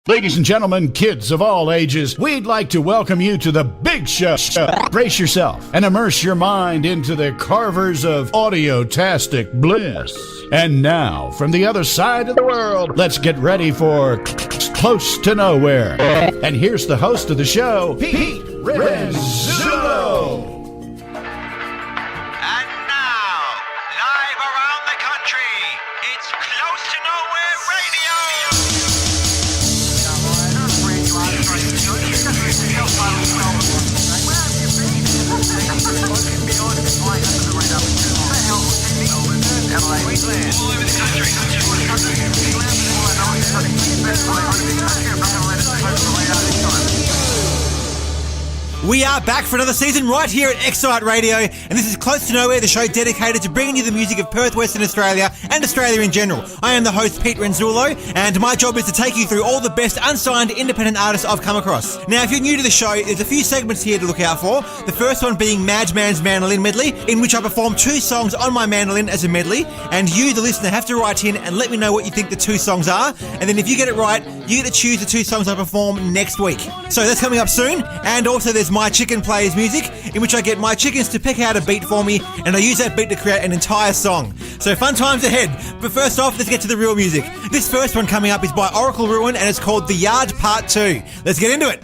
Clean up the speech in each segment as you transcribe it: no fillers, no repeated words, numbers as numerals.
Ladies and gentlemen, kids of all ages, we'd like to welcome you to the Big Show. Brace yourself and immerse your mind into the carvers of audio-tastic bliss. And now, from the other side of the world, let's get ready for Close to Nowhere. And here's the host of the show, Pete Rizzuto. And now, live around the country, it's Close to Nowhere Radio. All over the country. We are back for another season right here at Excite Radio, and this is Close to Nowhere, the show dedicated to bringing you the music of Perth, Western Australia, and Australia in general. I am the host, Pete Rizzuto, and my job is to take you through all the best unsigned independent artists I've come across. Now, if you're new to the show, there's a few segments here to look out for. The first one being Madman's Mandolin Medley, in which I perform two songs on my mandolin as a medley, and you, the listener, have to write in and let me know what you think the two songs are, and then if you get it right, you get to choose the two songs I perform next week. So that's coming up soon, and also there's My Chicken Plays music, in which I get my chickens to pick out a beat for me, and I use that beat to create an entire song. So fun times ahead. But first off, let's get to the real music. This first one coming up is by Oracle Ruin, and it's called The Yard Part 2. Let's get into it.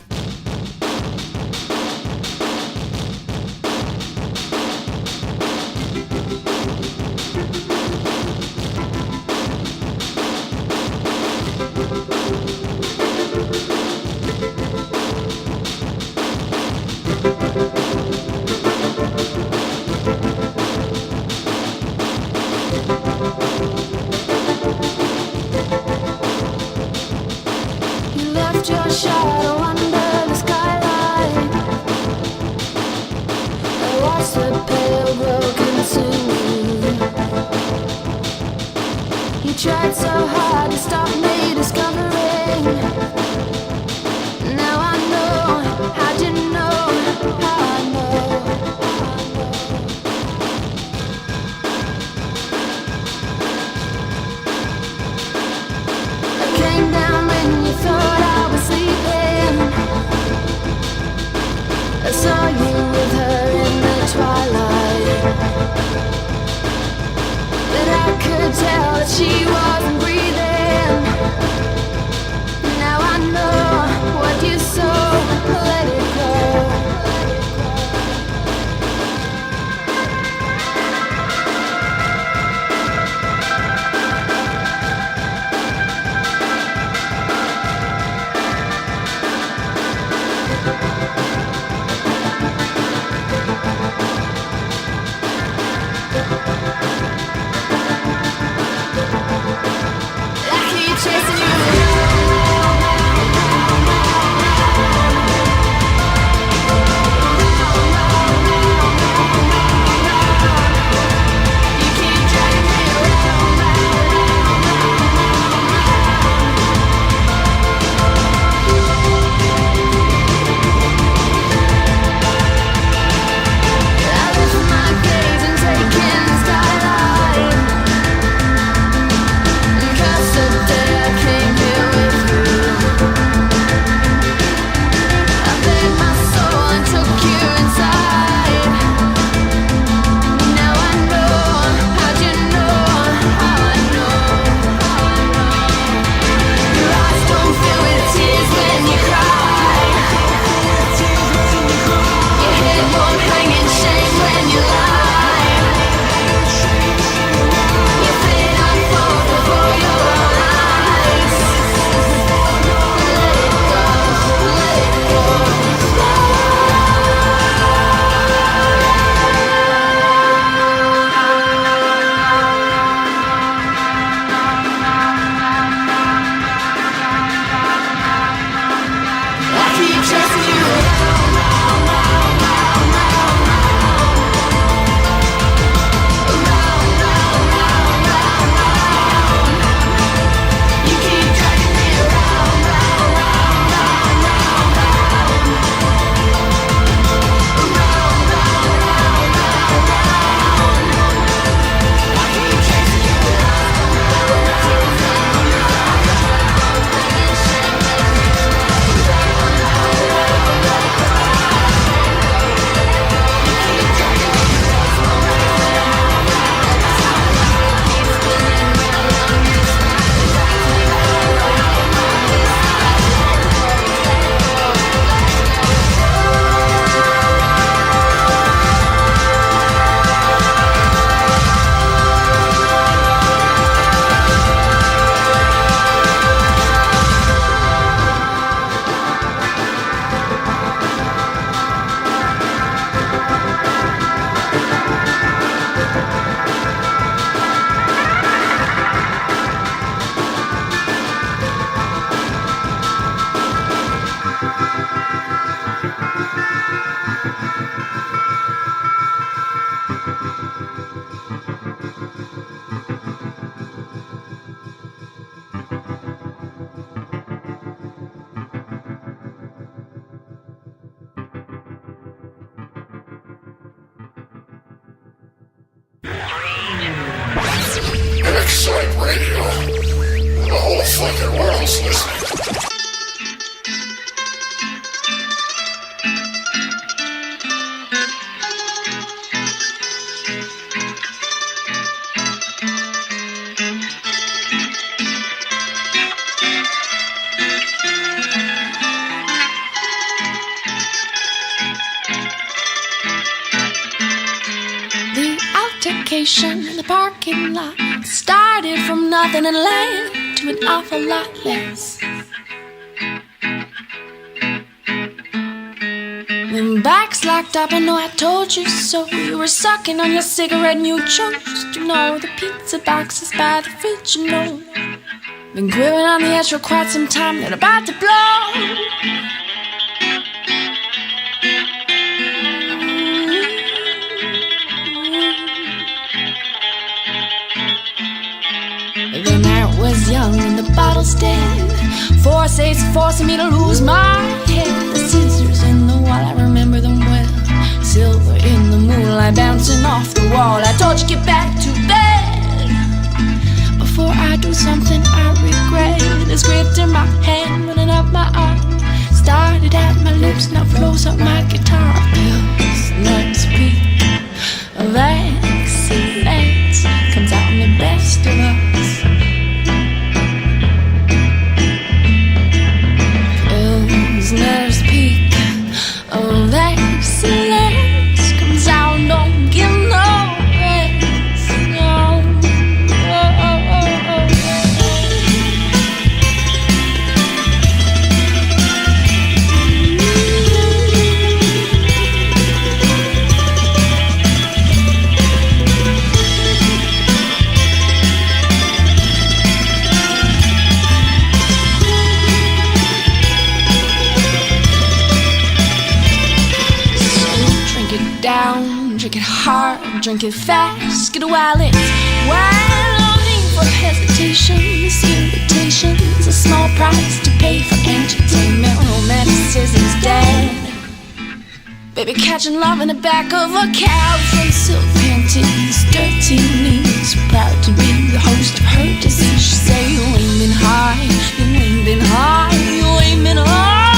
Flicker, where else listening? In the parking lot started from nothing and led to an awful lot less. Then backs locked up, I know I told you so. You were sucking on your cigarette and you chose to know the pizza boxes by the fridge, you know. Been quivering on the edge for quite some time, then about to blow. Young and the bottle's dead. Force forcing me to lose my head. The scissors in the wall, I remember them well. Silver in the moonlight bouncing off the wall. I told you get back to bed before I do something I regret. The script in my hand, running up my arm. Started at my lips, now flows up my guitar. Pills, nuts, peak of excellence comes out in the best of us. Pilsner's peak of excellence comes out, don't give no rest, no. Down, drink it hard, drink it fast, get a while it's wild, no need for hesitation. This invitation's a small price to pay for entertainment. Romanticism's dead. Baby catching love in the back of a cab from silk panties, dirty knees. Proud to be the host of her disease. She say you ain't been high, you ain't been high, you ain't been high.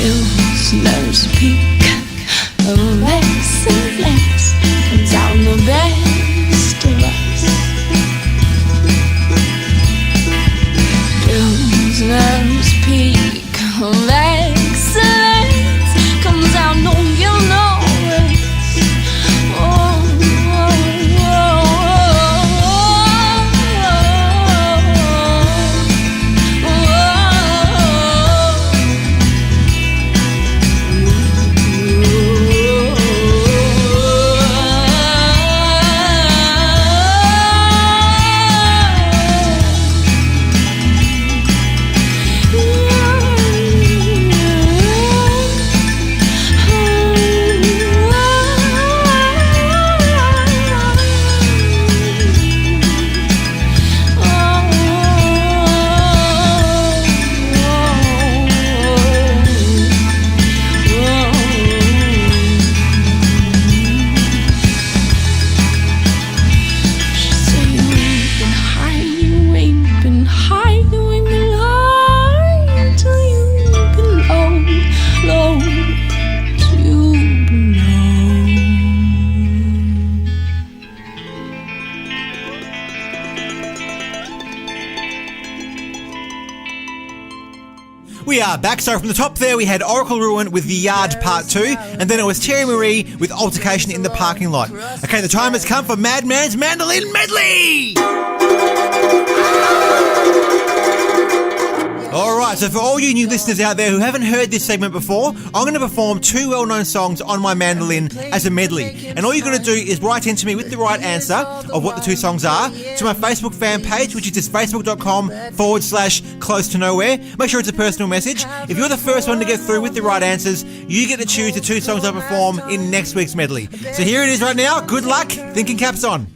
Pilsner's peak of excellence comes out in the best of us. Pilsner's peak of excellence comes out, don't give no rest. Oh, oh, oh, oh, oh. We are back. So from the top there, we had Oracle Ruin with The Yard Part 2, and then it was Terry Marie with Altercation in the Parking Lot. Okay, the time has come for Madman's Mandolin Medley! Alright, so for all you new listeners out there who haven't heard this segment before, I'm going to perform two well-known songs on my mandolin as a medley. And all you're going to do is write in to me with the right answer of what the two songs are to my Facebook fan page, which is just facebook.com/close to nowhere. Make sure it's a personal message. If you're the first one to get through with the right answers, you get to choose the two songs I perform in next week's medley. So here it is right now. Good luck. Thinking caps on.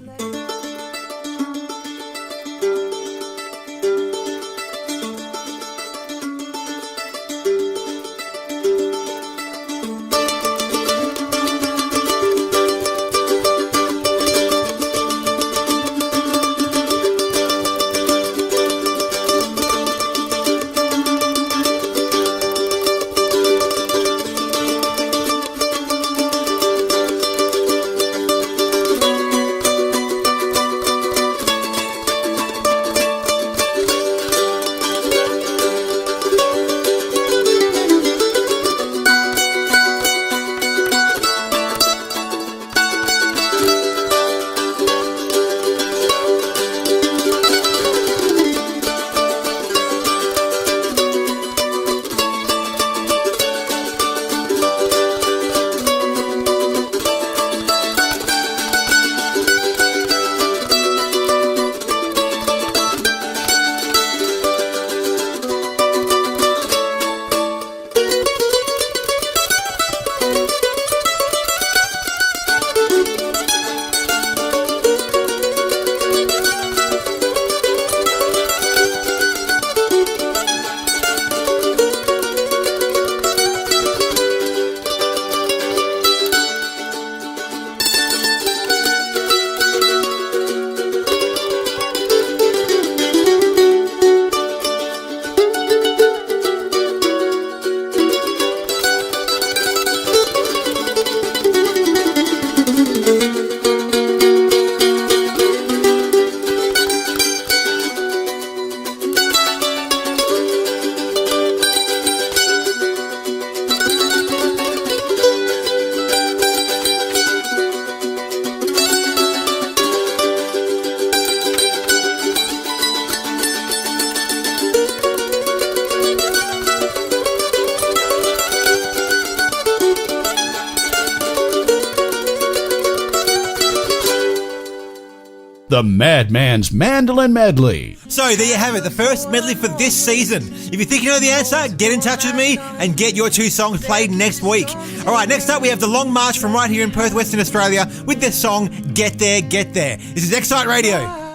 the Madman's Mandolin Medley. So there you have it, the first medley for this season. If you think you know the answer, get in touch with me and get your 2 songs played next week. All right, next up we have the Long March from right here in Perth, Western Australia with their song Get There, Get There. This is Excite Radio.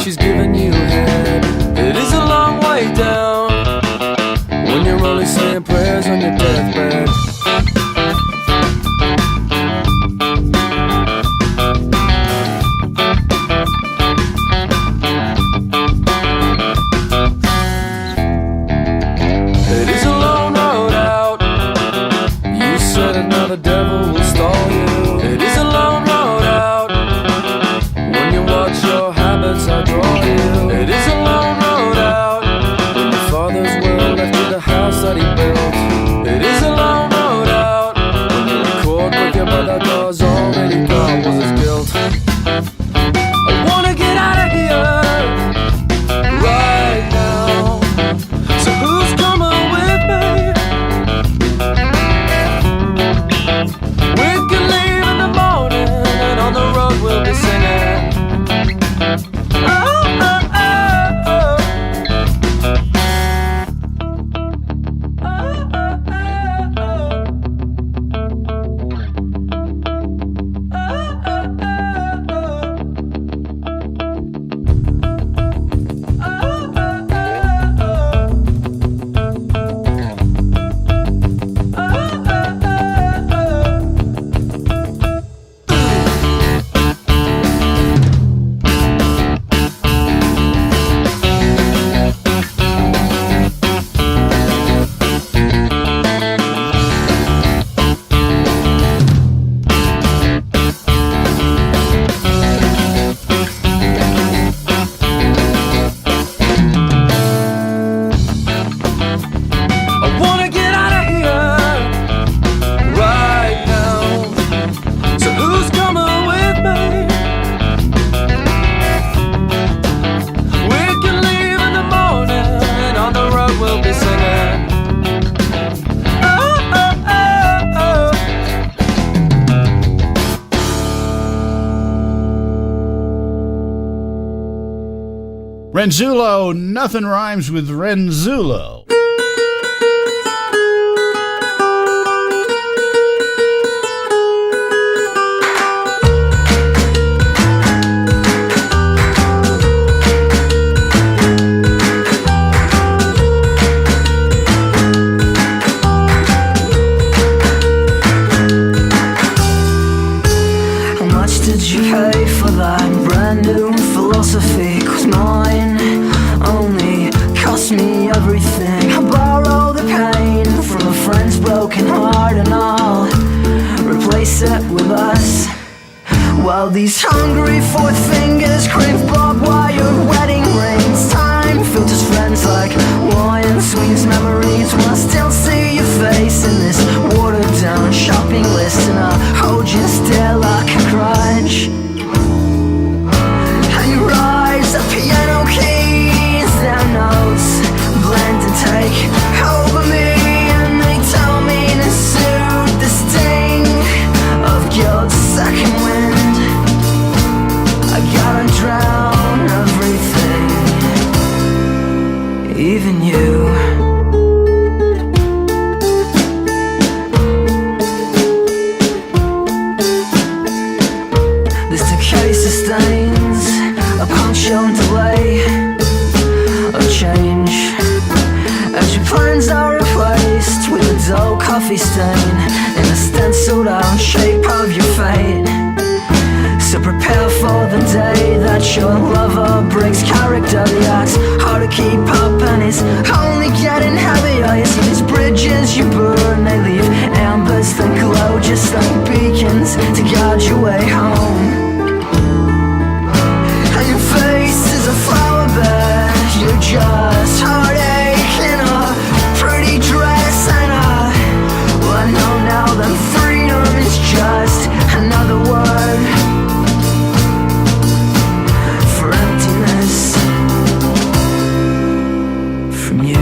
She's giving you head. It is a long way down when you're only saying prayers on your deathbed. It is a long road out. You said another devil will stall you. It is a long road out when you watch your habits I draw you. It is a long road out when your father's will left you the house that he built. It is a long road out when you record with your brother cause all that he got was his guilt. I wanna get out of here right now. So who's coming with me? We can leave in the morning and on the road we'll be singing. Renzulo, nothing rhymes with Renzulo. How much did you pay for that brand new philosophy? 'Cause mine only cost me everything. I borrow the pain from a friend's broken heart and I'll replace it with us. While these hungry fourth fingers crave barbed wire wedding rings, time filters friends like wine, sweets memories. When I still see your face in this watered down shopping list, and I hold you still like a grudge. And you rise the piano keys, their notes blend and take over me, and they tell me to soothe the sting of guilt's second wind. I gotta drown everything, even you. This decay sustains a punctual delay of change, as your plans are replaced with a dull coffee stain in the stenciled out shape of your fate. So prepare for the day that your lover breaks character. The act's hard to keep up and it's only getting heavier. You see these bridges you burn, they leave embers that glow just like beacons to guide your way home. just heartache in a pretty dress. And I know now that freedom is just another word for emptiness from you.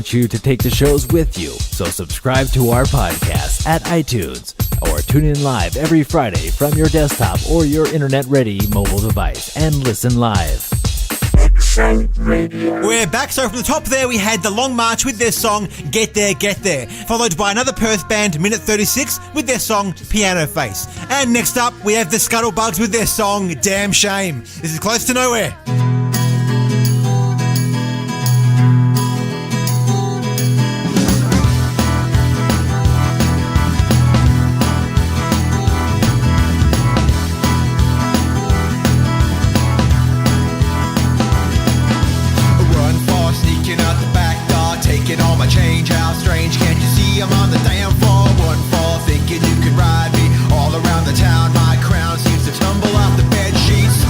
You to take the shows with you, so subscribe to our podcast at iTunes or tune in live every Friday from your desktop or your internet-ready mobile device and listen live. We're back. So from the top there we had The Long March with their song Get There, Get There, followed by another Perth band, Minute 36, with their song Piano Face. And next up we have the Scuttlebugs with their song Damn Shame. This is Close to Nowhere. All my change, how strange, can't you see I'm on the damn floor? One fall, thinking you could ride me all around the town. My crown seems to tumble off the bed sheets.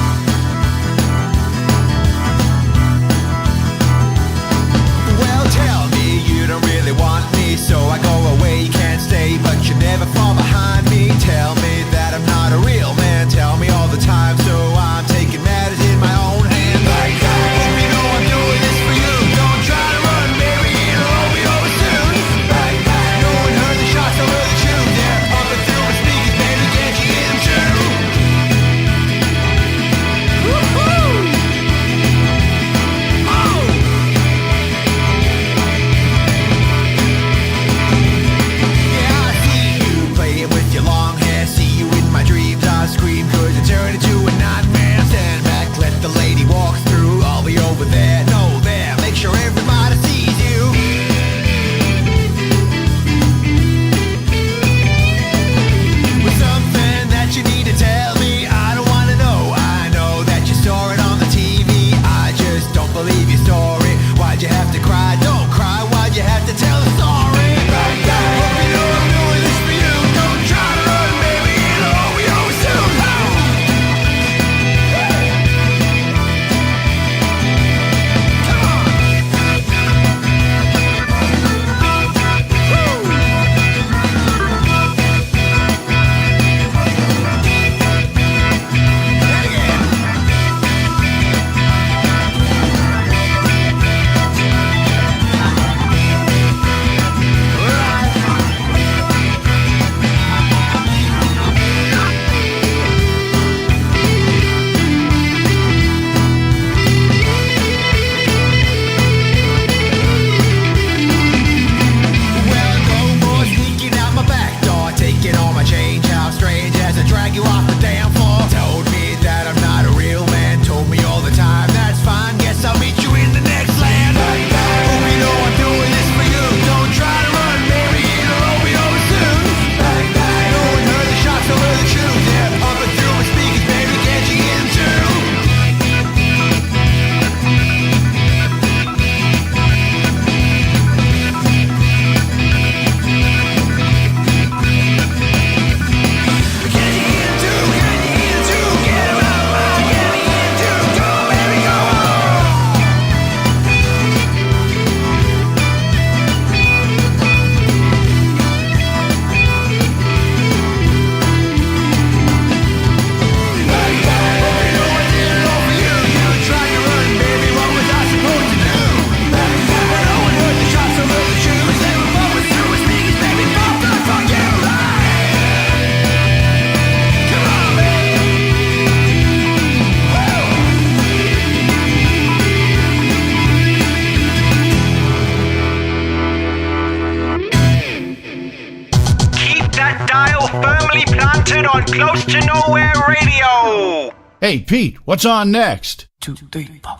that dial firmly planted on Close to Nowhere Radio. Hey, Pete, what's on next? 2, 3, 4.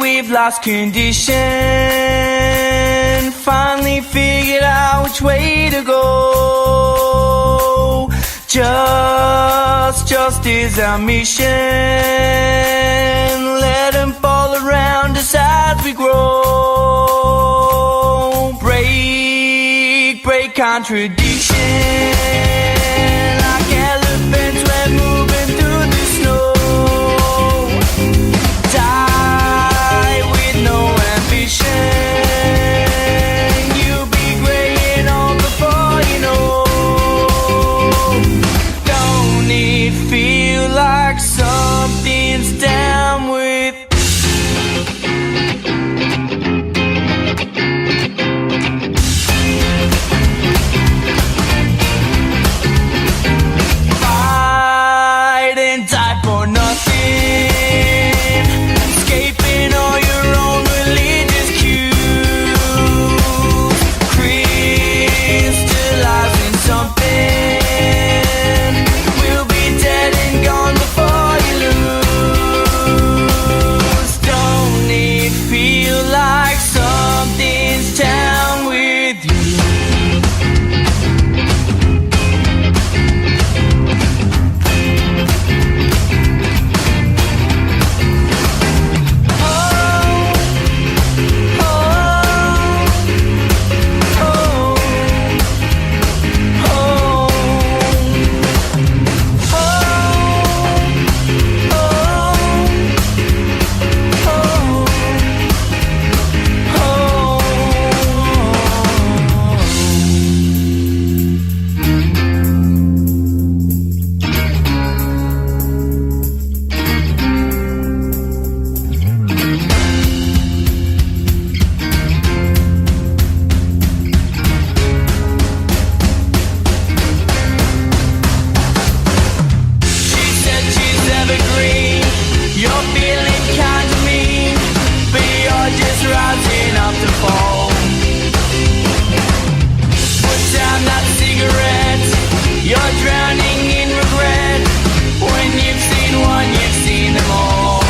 We've lost condition. Finally figured out which way to go. Just is our mission. Let them fall around us as we grow. Break contradiction. Like elephants when moving through the snow. Die with no ambition. You'll be graying on before you know. Don't it feel like something's down with? Fight and die for nothing. Escaping all your own religious cues. Crystallizing something. We'll be dead and gone before you lose. Don't it feel like something's down with you? She said she's evergreen. You're feeling kind to me, but you're just rising up to fall. Put down that cigarette. You're drowning in regret. When you've seen one, you've seen them all.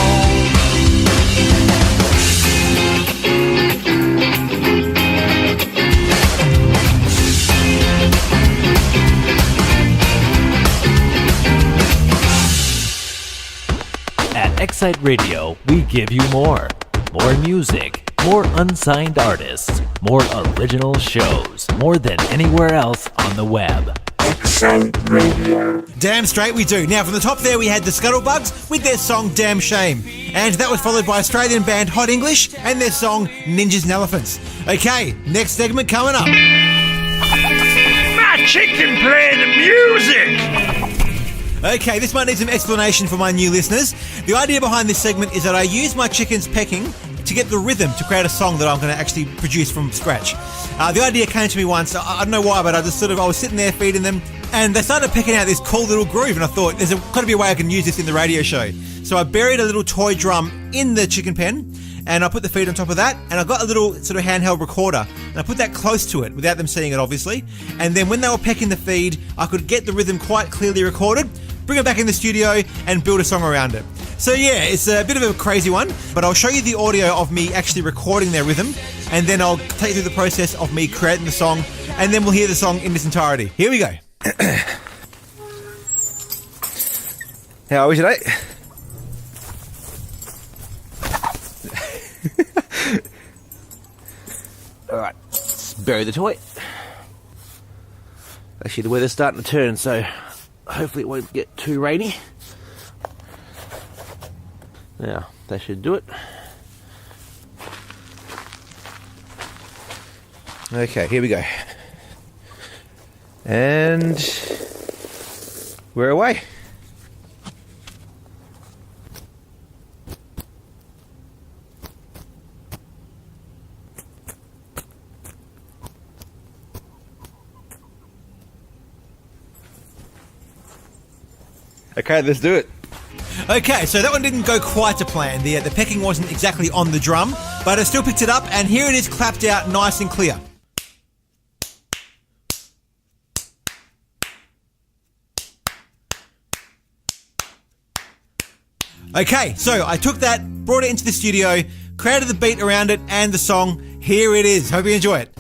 At Excite Radio, we give you more. More music, more unsigned artists, more original shows, more than anywhere else on the web. Damn straight we do. Now, from the top there, we had the Scuttlebugs with their song Damn Shame. And that was followed by Australian band Hot English and their song Ninjas and Elephants. Okay, next segment coming up. My chicken playing the music. Okay, this might need some explanation for my new listeners. The idea behind this segment is that I use my chickens pecking to get the rhythm to create a song that I'm going to actually produce from scratch. The idea came to me once, I don't know why, but I was sitting there feeding them, and they started pecking out this cool little groove, and I thought, there's got to be a way I can use this in the radio show. So I buried a little toy drum in the chicken pen, and I put the feed on top of that, and I got a little sort of handheld recorder, and I put that close to it, without them seeing it, obviously, and then when they were pecking the feed, I could get the rhythm quite clearly recorded, bring it back in the studio, and build a song around it. So yeah, it's a bit of a crazy one, but I'll show you the audio of me actually recording their rhythm, and then I'll take you through the process of me creating the song, and then we'll hear the song in its entirety. Here we go. How are we today? Alright, let's bury the toy. Actually, the weather's starting to turn, so hopefully it won't get too rainy. Now, that should do it. Okay, here we go. And we're away. Okay, let's do it. Okay, so that one didn't go quite to plan. The pecking wasn't exactly on the drum, but I still picked it up, and here it is clapped out nice and clear. Okay, so I took that, brought it into the studio, created the beat around it and the song. Here it is. Hope you enjoy it.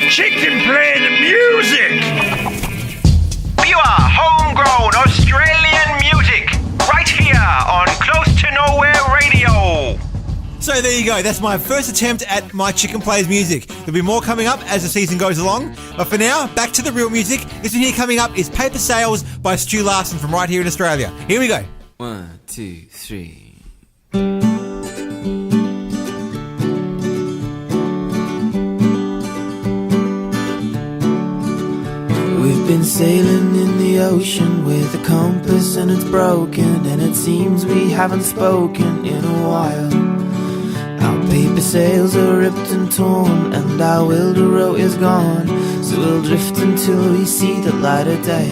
Chicken play the music! Pure, homegrown Australian music, right here on Close to Nowhere Radio. So there you go, that's my first attempt at My Chicken Plays Music. There'll be more coming up as the season goes along, but for now, back to the real music. This one here coming up is Paper Sales by Stu Larson from right here in Australia. Here we go. 1, 2, 3. sailing in the ocean with a compass and it's broken, and it seems we haven't spoken in a while. Our paper sails are ripped and torn, and our wheelbarrow is gone, so we'll drift until we see the light of day.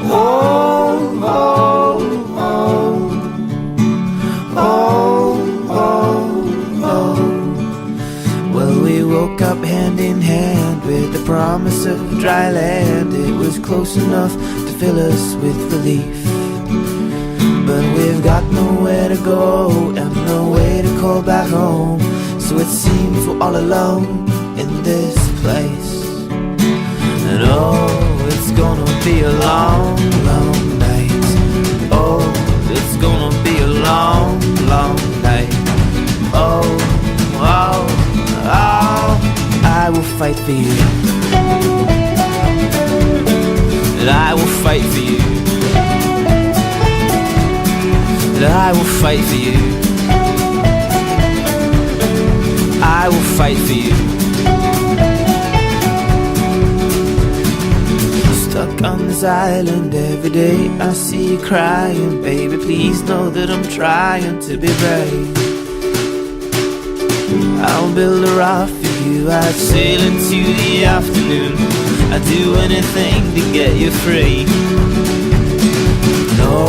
Oh, oh, oh, oh, oh, oh. Well, we woke up hand in hand with the promise of dry land. It was close enough to fill us with relief, but we've got nowhere to go and no way to call back home. So it seems we're all alone in this place. And oh, it's gonna be a long, long night. Oh, it's gonna be a long, long night. Oh, oh, oh, I will fight for you. And I will fight for you. And I will fight for you. I will fight for you. Stuck on this island, every day I see you crying. Baby, please know that I'm trying to be brave. I'll build a raft for you, I'd sail into the afternoon. I'd do anything to get you free. No,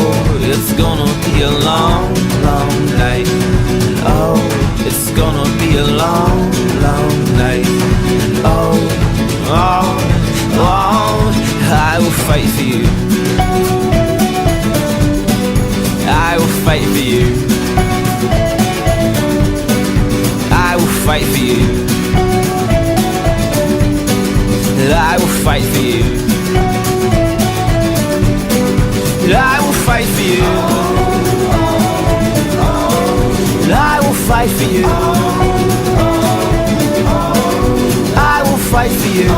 it's gonna be a long, long night. And oh, it's gonna be a long, long night. And oh, oh, oh, I will fight for you. I will fight for you. I will fight for you. And I will fight for you. And I will fight for you. And I will fight for you. I will fight for you.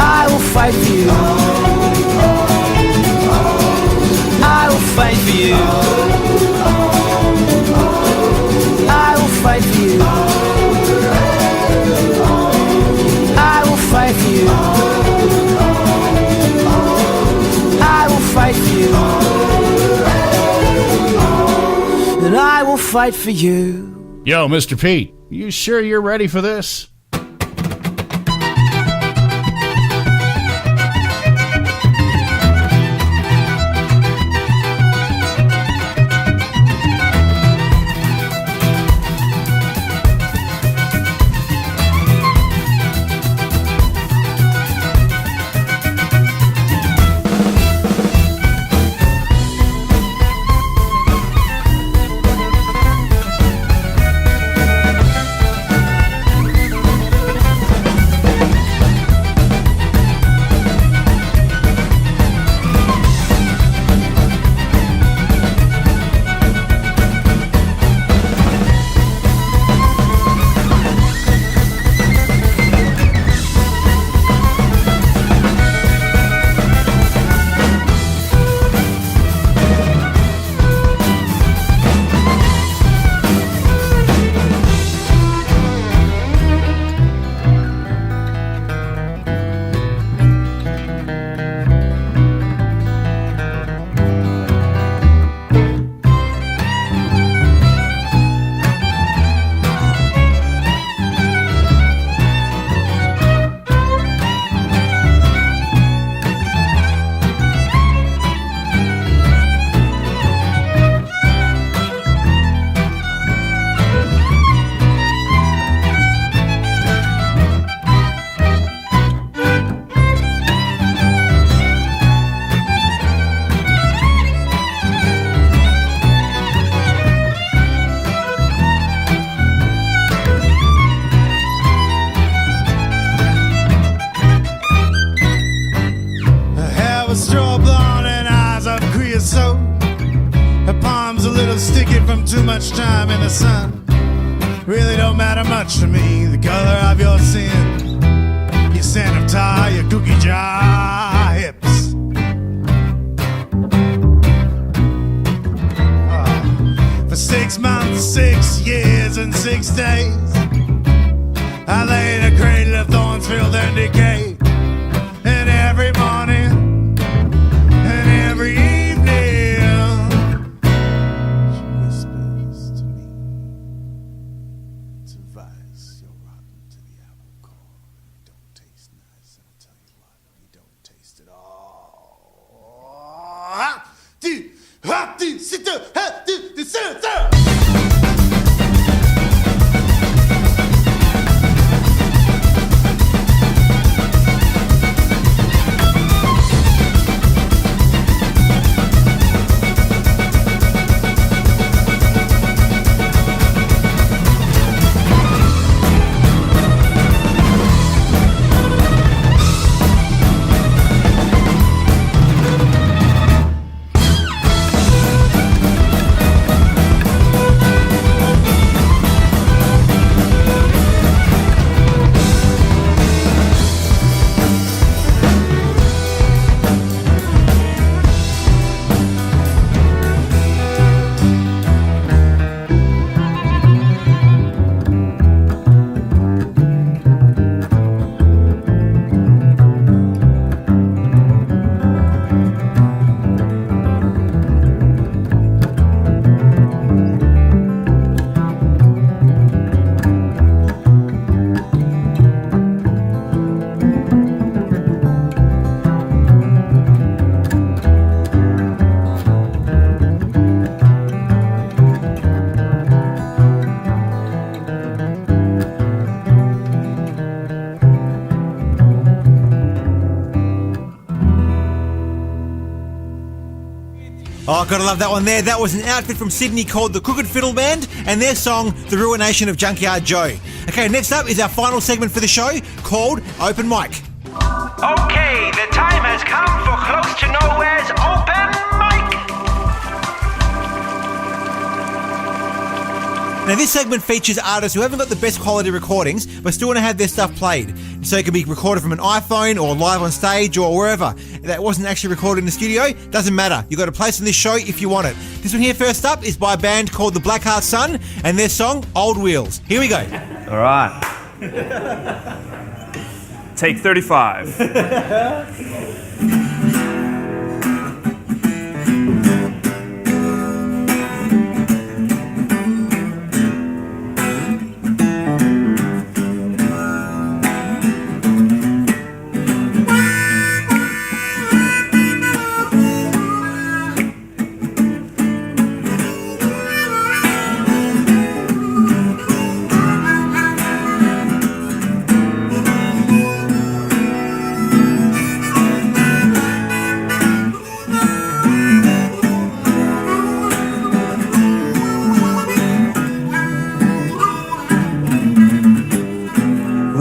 I will fight for you. I will fight for you. I will fight for you. I will fight for you. I will fight for you. And I will fight for you. Yo, Mr. Pete, you sure you're ready for this? Too much time in the sun really don't matter much to me. The color of your sin, your scent of tar, your cookie jar hips. For 6 months, 6 years, and 6 days, I lay in a cradle of thorns filled and decay. And every morning and every evening she whispers to me, Tobias, you're rotten to the apple core. You don't taste nice, and I'll tell you what, you don't taste at all. Sit down. Oh, gotta love that one there. That was an outfit from Sydney called the Crooked Fiddle Band and their song, The Ruination of Junkyard Joe. Okay, next up is our final segment for the show called Open Mic. Okay, the time has come for Close to Nowhere's Open Mic. Now, this segment features artists who haven't got the best quality recordings but still want to have their stuff played. So it can be recorded from an iPhone or live on stage or wherever. That wasn't actually recorded in the studio, doesn't matter. You've got a place on this show if you want it. This one here first up is by a band called the Blackheart Sun and their song Old Wheels. Here we go. All right. Take 35.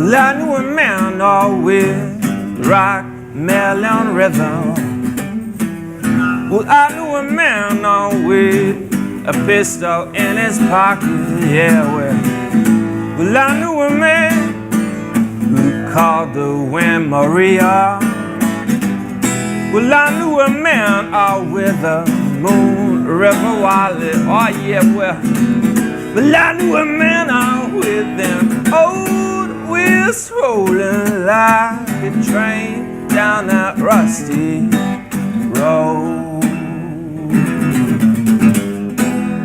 I knew a man all with rock, melon rhythm. Well, I knew a man all with a pistol in his pocket, yeah, well, I knew a man who called the wind Maria. Well, I knew a man all with a moon river wallet, oh yeah, well, I knew a man all with them old wheels rolling like a train down that rusty road.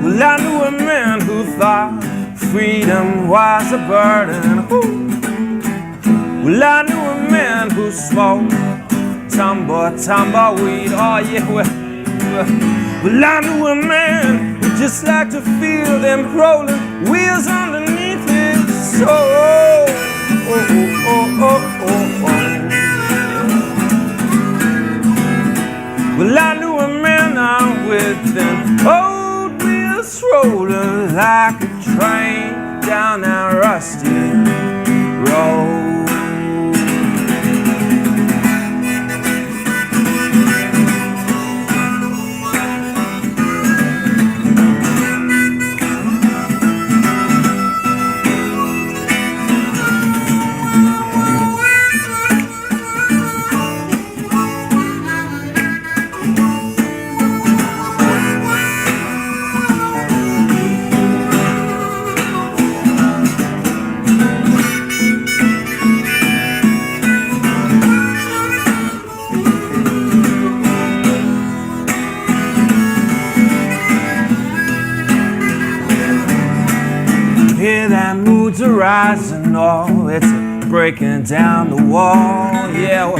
Well, I knew a man who thought freedom was a burden. Ooh. Well, I knew a man who smoked tumbleweed. Oh yeah, well, I knew a man who just liked to feel them rolling wheels underneath his soul. Oh, oh, oh, oh, oh, oh. Well, I knew a man out with them old wheels rolling like a train down that rusty road. moods are rising, oh, it's breaking down the wall, yeah. Well,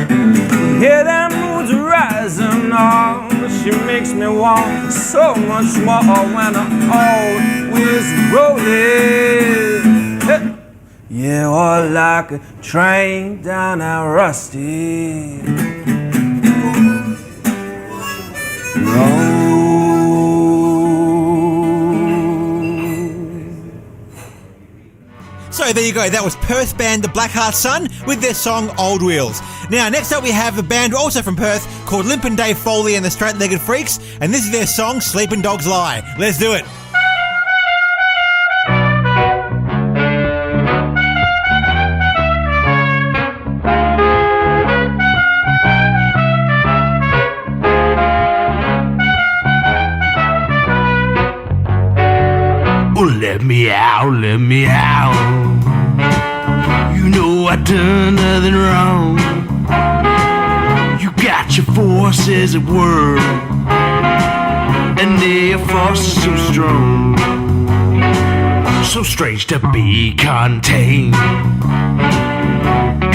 hear them moods are rising, oh, she makes me want so much more when I'm always rolling. Hey. Yeah, or like a train down that rusty road. So there you go, that was Perth band The Blackheart Sun with their song Old Wheels. Now next up we have a band also from Perth called Limp and Dave Foley and the Straight Legged Freaks, and this is their song Sleeping Dogs Lie. Let's do it. Let me out, let me out. You know I done nothing wrong. You got your forces at work, and their forces so strong, so strange to be contained,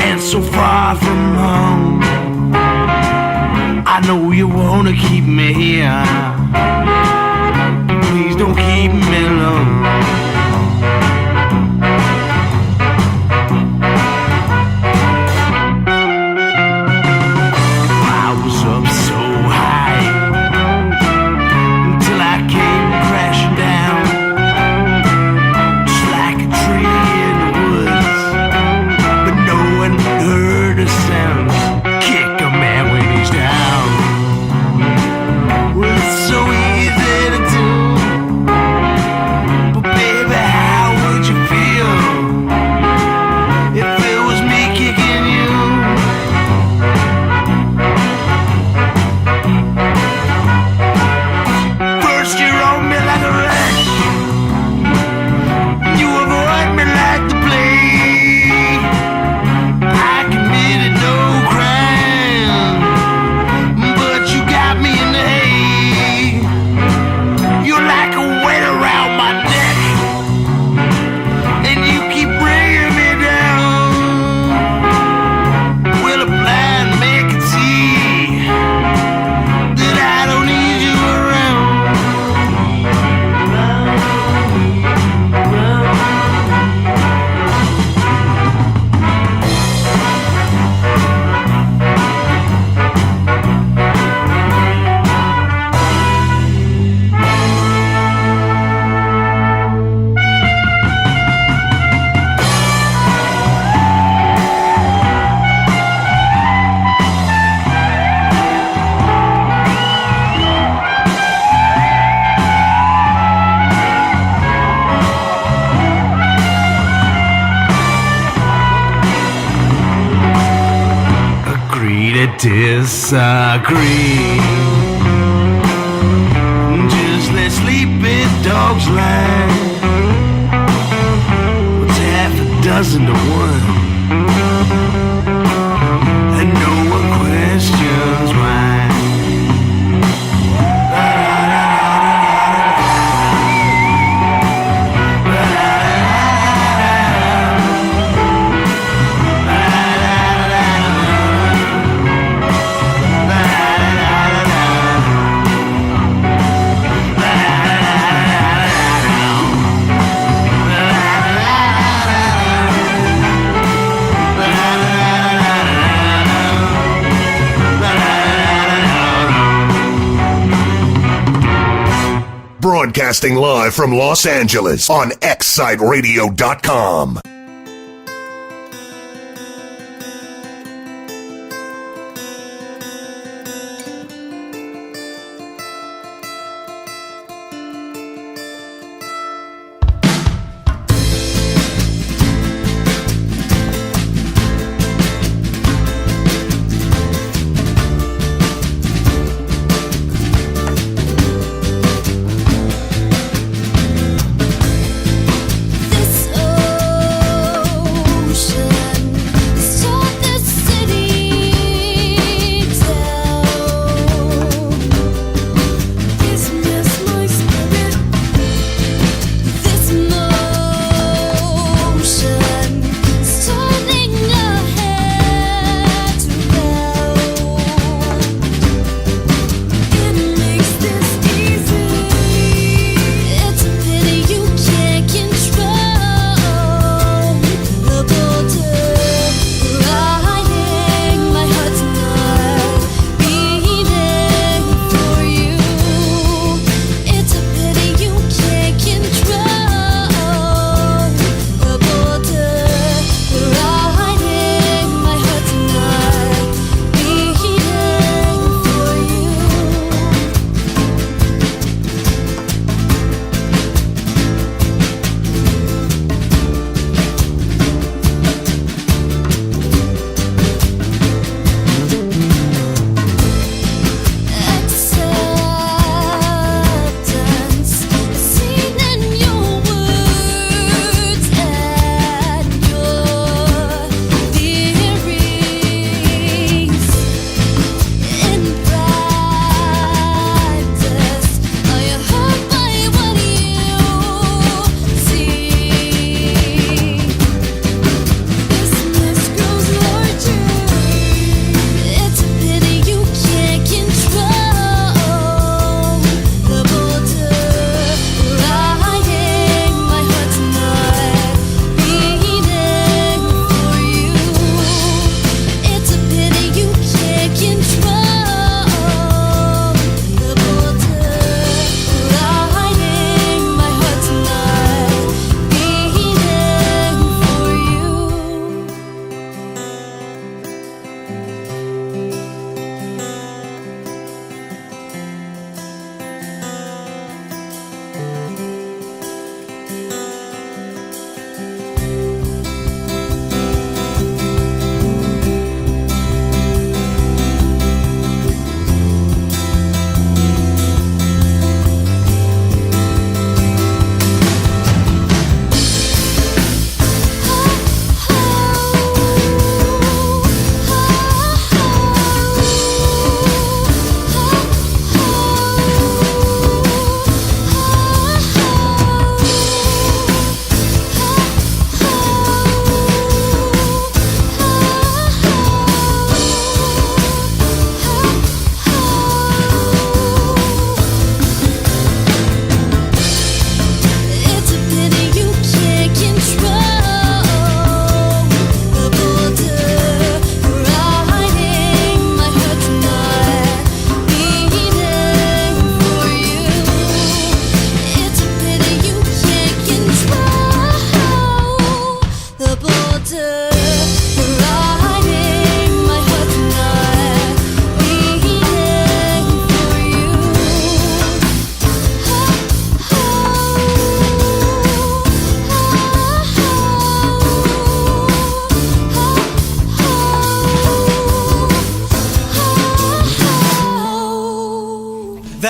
and so far from home. I know you wanna keep me here. Please don't keep me alone. I was up so high until I came crashing down, just like a tree in the woods, but no one heard a sound. Kick a man when he's down. Well, it's so easy to do. Disagree. Just let sleeping dogs lie. What's half a dozen to one? And no one questions why. Broadcasting live from Los Angeles on XSiteRadio.com. This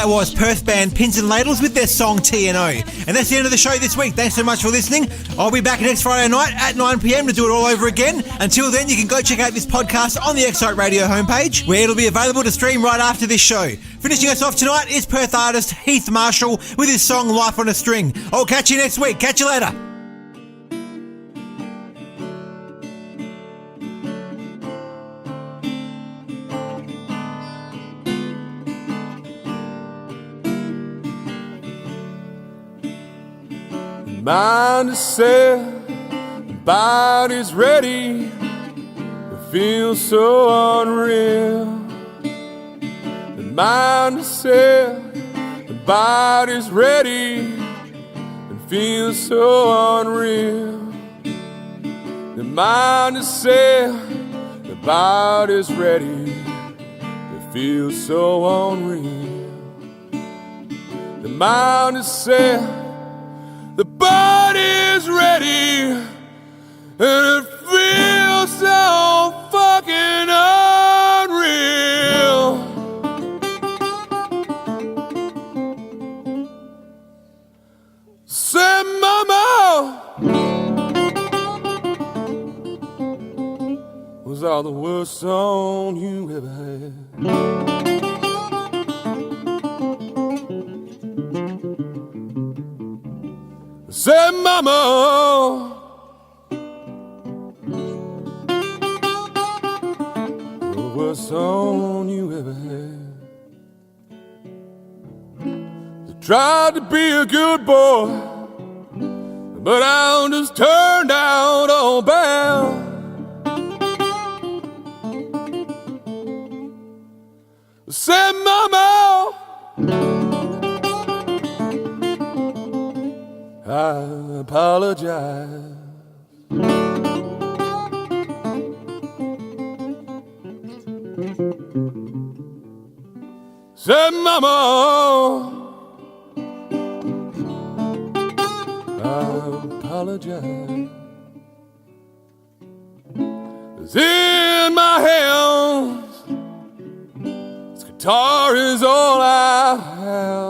That was Perth band Pins and Ladles with their song TNO. And that's the end of the show this week. Thanks so much for listening. I'll be back next Friday night at 9 p.m. to do it all over again. Until then, you can go check out this podcast on the Excite Radio homepage, where it'll be available to stream right after this show. Finishing us off tonight is Perth artist Heath Marshall with his song Life on a String. I'll catch you next week. Catch you later. Mind is set, body's ready. It feels so unreal. The mind is set, the body's ready. It feels so unreal. The mind is set, the body's ready. It feels so unreal. The mind is set. The body's ready, and it feels so fucking unreal. Say, mama, was all the worst song you ever had. Say, mama, the worst song you ever had. I tried to be a good boy, but I just turned out all bad. Say, mama, I apologize. Say, mama, I apologize. It's in my hands. This guitar is all I have.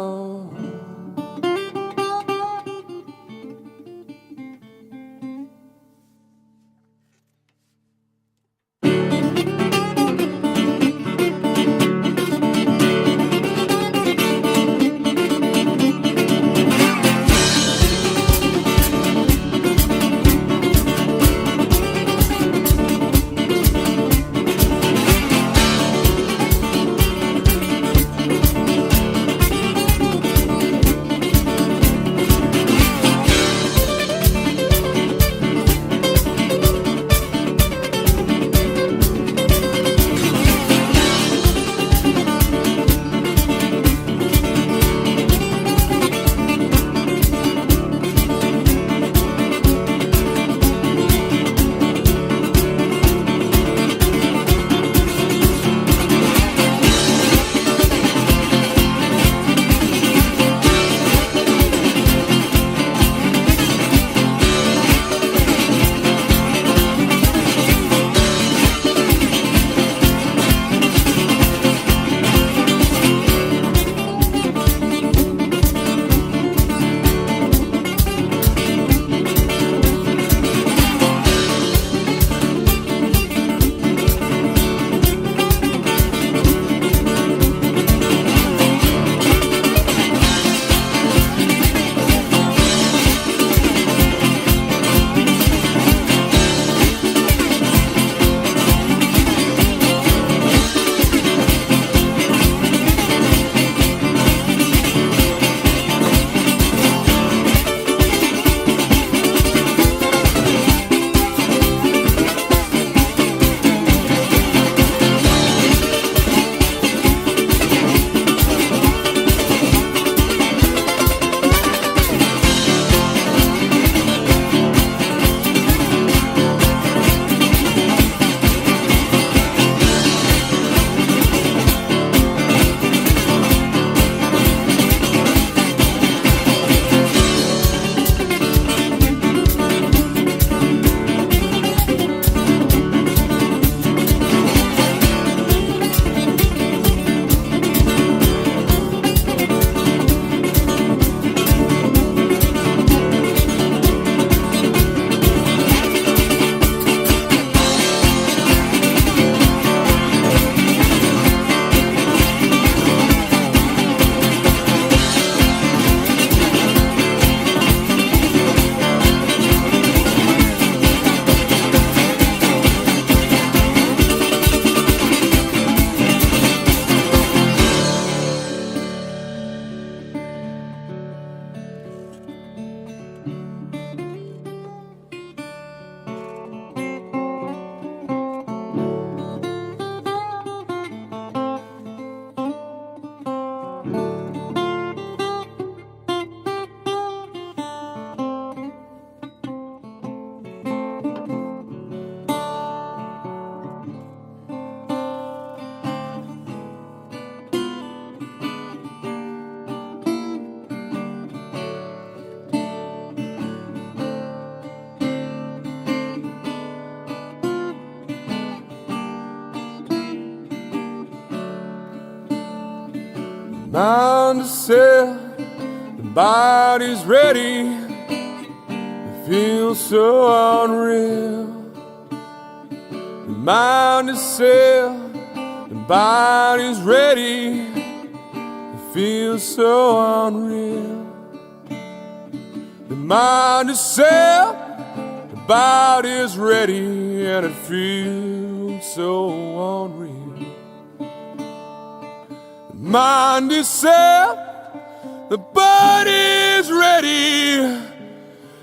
mind is set, the body's ready. It feels so unreal. The mind is set, the body's ready. It feels so unreal. The mind is set, the body's ready, and it feels so unreal. The mind is set, the body's ready,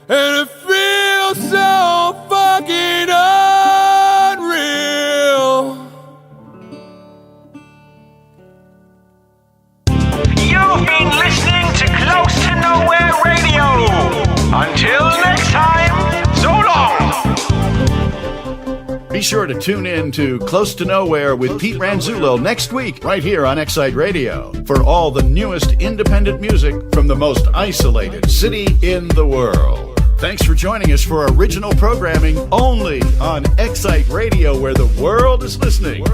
and it feels so fucking unreal. You've been listening to Close to Nowhere Radio. Until next time, so long. Be sure to tune in to Close to Nowhere with Pete Ranzullo next week, right here on Excite Radio, for all the newest independent music from the most isolated city in the world. Thanks for joining us for original programming only on Excite Radio, where the world is listening.